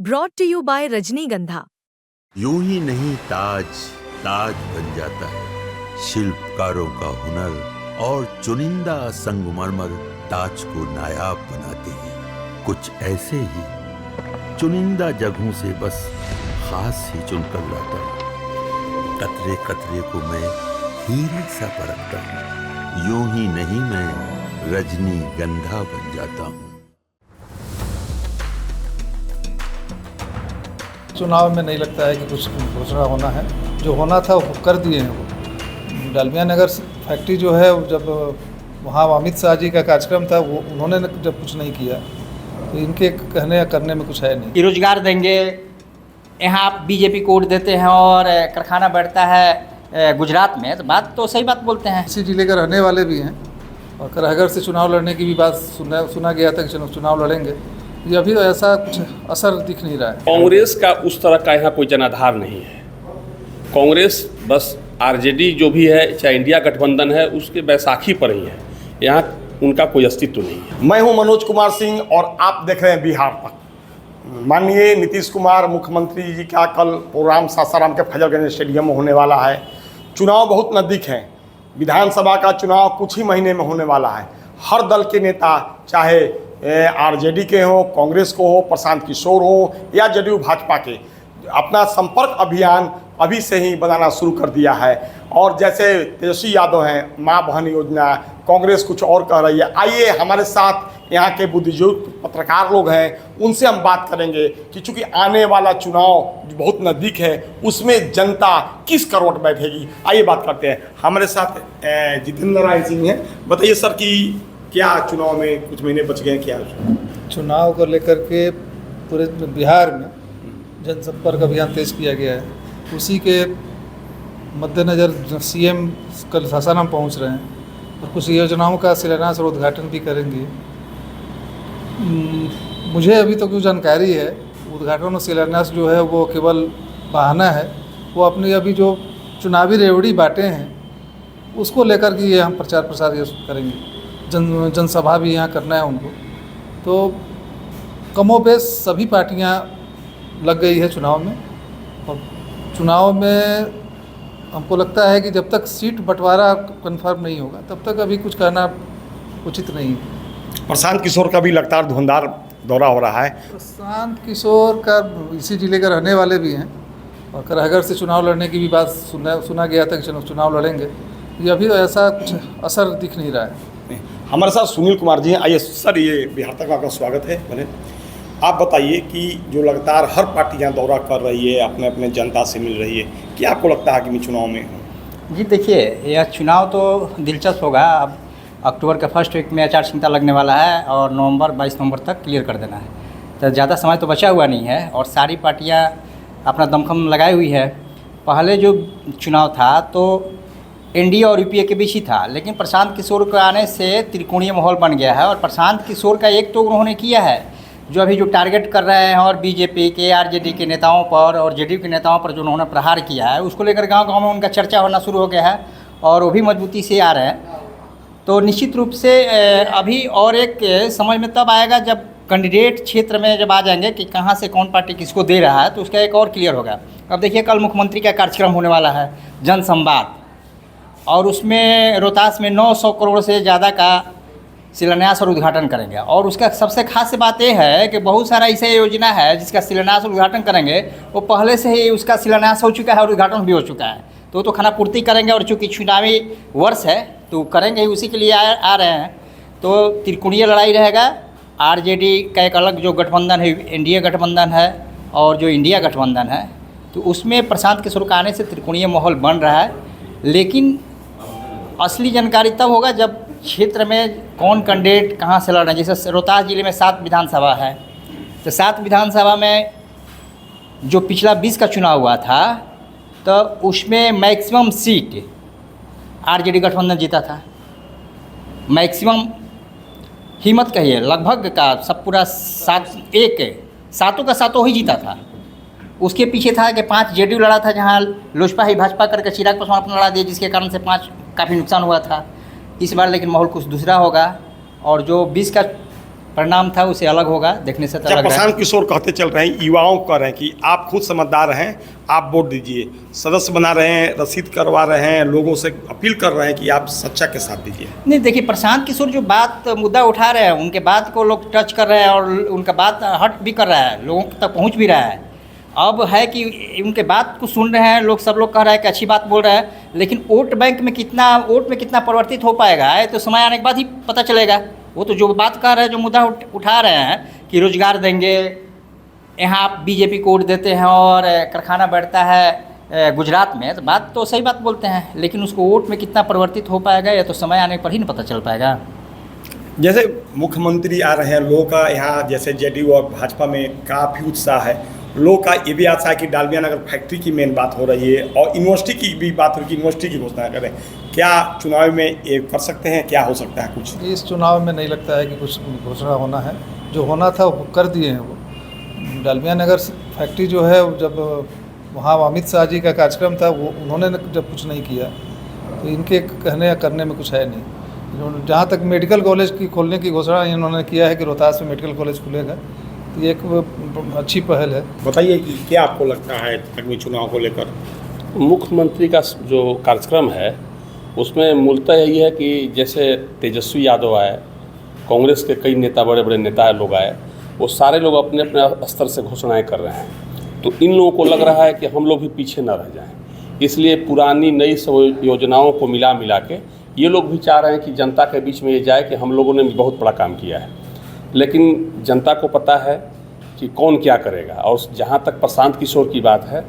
Brought to you bye रजनीगंधा। यूं ही नहीं ताज ताज बन जाता है, शिल्पकारों का हुनर और चुनिंदा संगमरमर ताज को नायाब बनाते हैं। कुछ ऐसे ही चुनिंदा जगहों से बस खास ही चुनकर लाता हूँ। कतरे कतरे को मैं हीरे सा परखता हूँ। यूं ही नहीं मैं रजनीगंधा बन जाता हूँ। चुनाव में नहीं लगता है कि कुछ घोषणा होना है। जो होना था वो कर दिए हैं। वो डालमिया नगर फैक्ट्री जो है, जब वहाँ अमित शाह जी का कार्यक्रम था, वो उन्होंने जब कुछ नहीं किया तो इनके कहने या करने में कुछ है नहीं। रोजगार देंगे, यहाँ आप बीजेपी को वोट देते हैं और कारखाना बढ़ता है गुजरात में, तो बात तो सही बात बोलते हैं। इसी जिले के रहने वाले भी हैं और कराहगढ़ से चुनाव लड़ने की भी बात सुना गया था कि चुनाव लड़ेंगे। ये अभी तो ऐसा कुछ असर दिख नहीं रहा है। कांग्रेस का उस तरह का यहाँ कोई जनाधार नहीं है। कांग्रेस बस आरजेडी जो भी है, चाहे इंडिया गठबंधन है, उसके बैसाखी पर ही है। यहाँ उनका कोई अस्तित्व नहीं है। मैं हूं मनोज कुमार सिंह और आप देख रहे हैं बिहार तक। माननीय नीतीश कुमार मुख्यमंत्री जी का कल प्रोग्राम सासाराम के फजलगंज स्टेडियम में होने वाला है। चुनाव बहुत नज़दीक है। विधानसभा का चुनाव कुछ ही महीने में होने वाला है। हर दल के नेता, चाहे आरजेडी के हो, कांग्रेस को हो, प्रशांत किशोर हो या जदयू भाजपा के, अपना संपर्क अभियान अभी से ही बनाना शुरू कर दिया है। और जैसे तेजस्वी यादव हैं, माँ बहन योजना, कांग्रेस कुछ और कह रही है। आइए हमारे साथ यहाँ के बुद्धिजीवी पत्रकार लोग हैं, उनसे हम बात करेंगे कि चूँकि आने वाला चुनाव बहुत नज़दीक है, उसमें जनता किस करवट बैठेगी। आइए बात करते हैं। हमारे साथ जितेंद्र राय सिंह हैं। बताइए सर कि क्या चुनाव में कुछ महीने बच गए हैं, क्या चुनाव को लेकर के पूरे बिहार में जनसंपर्क अभियान तेज किया गया है। उसी के मद्देनज़र सीएम कल सासाराम पहुंच रहे हैं और कुछ योजनाओं का शिलान्यास और उद्घाटन भी करेंगे। मुझे अभी तो कुछ जानकारी है, उद्घाटन और शिलान्यास जो है वो केवल बहाना है। वो अपनी अभी जो चुनावी रेवड़ी बांटे हैं उसको लेकर के ये हम प्रचार प्रसार ये करेंगे। जनसभा भी यहाँ करना है उनको। तो कमोबेश सभी पार्टियाँ लग गई है चुनाव में। और चुनाव में हमको लगता है कि जब तक सीट बंटवारा कंफर्म नहीं होगा तब तक अभी कुछ कहना उचित नहीं है। प्रशांत किशोर का भी लगातार धुंधार दौरा हो रहा है। प्रशांत किशोर का इसी जिले के रहने वाले भी हैं और कराहगढ़ से चुनाव लड़ने की भी बात सुना गया था कि चुनाव लड़ेंगे। ये अभी तो ऐसा कुछ असर दिख नहीं रहा है। हमारे साथ सुनील कुमार जी हैं। आइए सर, ये बिहार तक आपका स्वागत है। बने आप बताइए कि जो लगातार हर पार्टियां दौरा कर रही है, अपने अपने जनता से मिल रही है, क्या आपको लगता है कि चुनाव में? जी देखिए, यह चुनाव तो दिलचस्प होगा। अब अक्टूबर के फर्स्ट वीक में आचार संहिता लगने वाला है और 22 नवंबर तक क्लियर कर देना है। तो ज़्यादा समय तो बचा हुआ नहीं है और सारी पार्टियाँ अपना दमखम लगाई हुई है। पहले जो चुनाव था तो एनडीए और यूपीए के बीच ही था, लेकिन प्रशांत किशोर के आने से त्रिकोणीय माहौल बन गया है। और प्रशांत किशोर का एक तो उन्होंने किया है जो अभी जो टारगेट कर रहे हैं, और बीजेपी के, आरजेडी के नेताओं पर और जेडीयू के नेताओं पर जो उन्होंने प्रहार किया है, उसको लेकर गांव-गांव में उनका चर्चा होना शुरू हो गया है और वो भी मजबूती से आ रहे हैं। तो निश्चित रूप से अभी और एक समझ में तब आएगा जब कैंडिडेट क्षेत्र में जब आ जाएंगे कि कहाँ से कौन पार्टी किसको दे रहा है, तो उसका एक और क्लियर होगा। अब देखिए, कल मुख्यमंत्री का कार्यक्रम होने वाला है, जनसंवाद, और उसमें रोहतास में 900 करोड़ से ज़्यादा का शिलान्यास और उद्घाटन करेंगे। और उसका सबसे खास बात यह है कि बहुत सारा ऐसा योजना है जिसका शिलान्यास और उद्घाटन करेंगे, वो पहले से ही उसका शिलान्यास हो चुका है और उद्घाटन भी हो चुका है। तो खानापूर्ति करेंगे और चूँकि चुनावी वर्ष है तो करेंगे ही, उसी के लिए आ रहे हैं। तो त्रिकोणीय लड़ाई रहेगा। आरजेडी का एक अलग जो गठबंधन है, एनडीए गठबंधन है, और जो इंडिया गठबंधन है, तो उसमें प्रशांत किशोर के आने से त्रिकोणीय माहौल बन रहा है। लेकिन असली जानकारी तब होगा जब क्षेत्र में कौन कैंडिडेट कहाँ से लड़ रहे हैं। जैसे रोहतास जिले में 7 विधानसभा है, तो 7 विधानसभा में जो पिछला 20 का चुनाव हुआ था तो उसमें मैक्सिमम सीट आरजेडी गठबंधन जीता था। मैक्सिमम ही मत कहिए, लगभग का सब पूरा 7 का 7 ही जीता था। उसके पीछे था कि 5 जेडीयू लड़ा था, जहाँ लोजपा ही भाजपा करके चिराग पासवान अपना लड़ा दिया, जिसके कारण से 5 काफ़ी नुकसान हुआ था। इस बार लेकिन माहौल कुछ दूसरा होगा और जो 20 का परिणाम था उसे अलग होगा, देखने से तो क्या लग रहा है। प्रशांत किशोर कहते चल रहे हैं, युवाओं को कह रहे हैं कि आप खुद समझदार हैं, आप वोट दीजिए, सदस्य बना रहे हैं, रसीद करवा रहे हैं, लोगों से अपील कर रहे हैं कि आप सच्चा के साथ दीजिए। नहीं देखिए, प्रशांत किशोर जो बात मुद्दा उठा रहे हैं, उनके बात को लोग टच कर रहे हैं और उनका बात हट भी कर रहा है, लोगों तक पहुंच भी रहा है। अब है कि उनके बात को सुन रहे हैं लोग, सब लोग कह रहे हैं कि अच्छी बात बोल रहे हैं, लेकिन वोट बैंक में कितना, वोट में कितना परिवर्तित हो पाएगा ये तो समय आने के बाद ही पता चलेगा। वो तो जो बात कर रहे हैं, जो मुद्दा उठा रहे हैं कि रोजगार देंगे, यहाँ आप बीजेपी को वोट देते हैं और कारखाना बैठता है गुजरात में, तो बात तो सही बात बोलते हैं, लेकिन उसको वोट में कितना परिवर्तित हो पाएगा या तो समय आने पर ही नहीं पता चल पाएगा। जैसे मुख्यमंत्री आ रहे हैं, लोगों का यहाँ जैसे जेडीयू और भाजपा में काफ़ी उत्साह है, लोगों का ये भी आशा है कि डालमिया नगर फैक्ट्री की मेन बात हो रही है और यूनिवर्सिटी की भी बात हो रही है, यूनिवर्सिटी की घोषणा करें। क्या चुनाव में ये कर सकते हैं, क्या हो सकता है कुछ? इस चुनाव में नहीं लगता है कि कुछ घोषणा होना है, जो होना था वो कर दिए हैं। वो डालमिया नगर फैक्ट्री जो है, जब वहाँ अमित शाह जी का कार्यक्रम था, वो उन्होंने जब कुछ नहीं किया तो इनके कहने या करने में कुछ है नहीं। जहाँ तक मेडिकल कॉलेज की खोलने की घोषणा इन्होंने किया है कि रोहतास में मेडिकल कॉलेज खुलेगा, तो ये एक अच्छी पहल है। बताइए कि क्या आपको लगता है आगामी चुनाव को लेकर? मुख्यमंत्री का जो कार्यक्रम है उसमें मूलतः यही है कि जैसे तेजस्वी यादव आए, कांग्रेस के कई नेता, बड़े बड़े नेता लोग आए, वो सारे लोग अपने अपने स्तर से घोषणाएं कर रहे हैं। तो इन लोगों को लग रहा है कि हम लोग भी पीछे न रह जाएं, इसलिए पुरानी नई सब योजनाओं को मिला के ये लोग भी चाह रहे हैं कि जनता के बीच में ये जाए कि हम लोगों ने बहुत बड़ा काम किया है। लेकिन जनता को पता है कि कौन क्या करेगा। और जहाँ तक प्रशांत किशोर की बात है,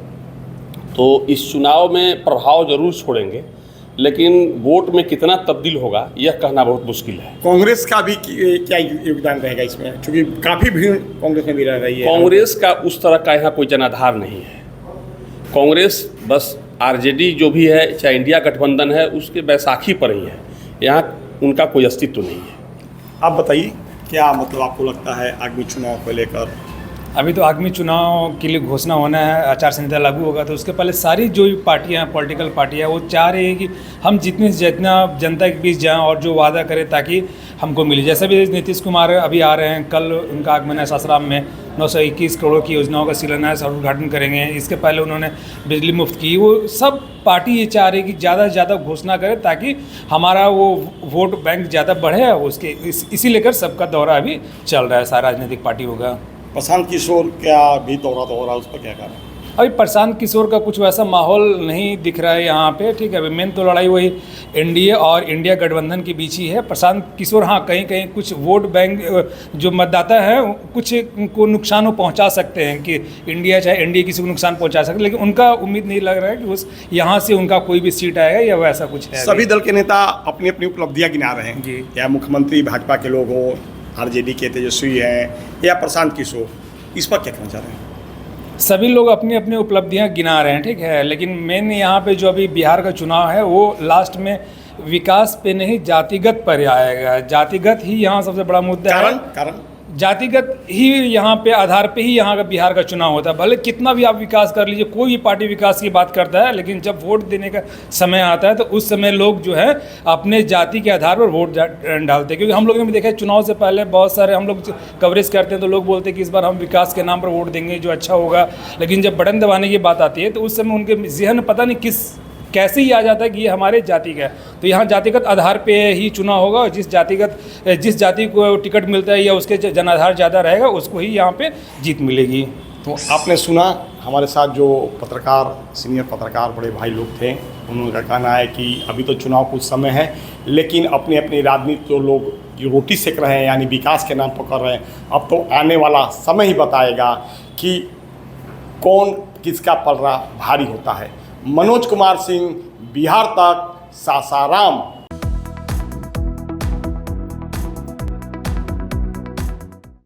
तो इस चुनाव में प्रभाव जरूर छोड़ेंगे, लेकिन वोट में कितना तब्दील होगा यह कहना बहुत मुश्किल है। कांग्रेस का भी क्या योगदान रहेगा इसमें, क्योंकि काफ़ी भीड़ कांग्रेस में भी रह रही है? कांग्रेस का उस तरह का यहाँ कोई जनाधार नहीं है। कांग्रेस बस आरजेडी जो भी है, चाहे इंडिया गठबंधन है, उसके बैसाखी पर ही है, यहाँ उनका कोई अस्तित्व नहीं है। आप बताइए क्या मतलब आपको लगता है आगामी चुनाव को लेकर? अभी तो आगामी चुनाव के लिए घोषणा होना है, आचार संहिता लागू होगा, तो उसके पहले सारी जो भी पार्टियां, पॉलिटिकल पार्टियां, वो चाह रही है कि हम जितना जनता के बीच जाएं और जो वादा करें ताकि हमको मिले। जैसे भी नीतीश कुमार अभी आ रहे हैं, कल उनका आगमन है सासाराम में, 921 करोड़ की योजनाओं का शिलान्यास और उद्घाटन करेंगे। इसके पहले उन्होंने बिजली मुफ्त की। वो सब पार्टी ये चाह रही है कि ज़्यादा से ज़्यादा घोषणा करें ताकि हमारा वो वोट बैंक ज़्यादा बढ़े। उसके इसी लेकर सबका दौरा अभी चल रहा है सारा राजनीतिक पार्टियों का। प्रशांत किशोर क्या भी दौरा तो हो रहा है, उस पर क्या कारण? अभी प्रशांत किशोर का कुछ वैसा माहौल नहीं दिख रहा है यहाँ पे, ठीक है। अभी मेन तो लड़ाई वही एनडीए और इंडिया गठबंधन के बीच ही है। प्रशांत किशोर हाँ कहीं कहीं कुछ वोट बैंक जो मतदाता है कुछ को नुकसान वो पहुँचा सकते हैं कि इंडिया चाहे एनडीए किसी को नुकसान पहुँचा सकते, लेकिन उनका उम्मीद नहीं लग रहा है कि उस यहाँ से उनका कोई भी सीट आएगा या वैसा कुछ है। सभी दल के नेता अपनी अपनी उपलब्धियाँ गिना रहे हैं जी। या मुख्यमंत्री भाजपा के लोग हो, आरजेडी के तेजस्वी हैं या प्रशांत किशोर, इस पर क्या कहना चाह रहे हैं? सभी लोग अपनी अपनी उपलब्धियां गिना रहे हैं, ठीक है। लेकिन मेन यहाँ पे जो अभी बिहार का चुनाव है वो लास्ट में विकास पे नहीं जातिगत पर आएगा। जातिगत ही यहाँ सबसे बड़ा मुद्दा है। कारण जातिगत ही यहाँ पे आधार पे ही यहाँ का बिहार का चुनाव होता है। भले कितना भी आप विकास कर लीजिए, कोई भी पार्टी विकास की बात करता है, लेकिन जब वोट देने का समय आता है तो उस समय लोग जो है अपने जाति के आधार पर वोट डालते हैं। क्योंकि हम लोगों ने भी देखा है चुनाव से पहले बहुत सारे हम लोग कवरेज करते हैं तो लोग बोलते हैं कि इस बार हम विकास के नाम पर वोट देंगे जो अच्छा होगा, लेकिन जब बटन दबाने की बात आती है तो उस समय उनके जहन पता नहीं कैसे ही आ जाता है कि ये हमारे जाति का है। तो यहाँ जातिगत आधार पे ही चुनाव होगा। जिस जाति को टिकट मिलता है या उसके जनाधार ज़्यादा रहेगा उसको ही यहाँ पे जीत मिलेगी। तो आपने सुना हमारे साथ जो पत्रकार, सीनियर पत्रकार बड़े भाई लोग थे, उनका कहना है कि अभी तो चुनाव कुछ समय है, लेकिन अपनी अपनी राजनीति तो लोग रोटी सेक रहे हैं, यानी विकास के नाम पर कर रहे हैं। अब तो आने वाला समय ही बताएगा कि कौन किसका पलड़ा भारी होता है। मनोज कुमार सिंह, बिहार तक, सासाराम।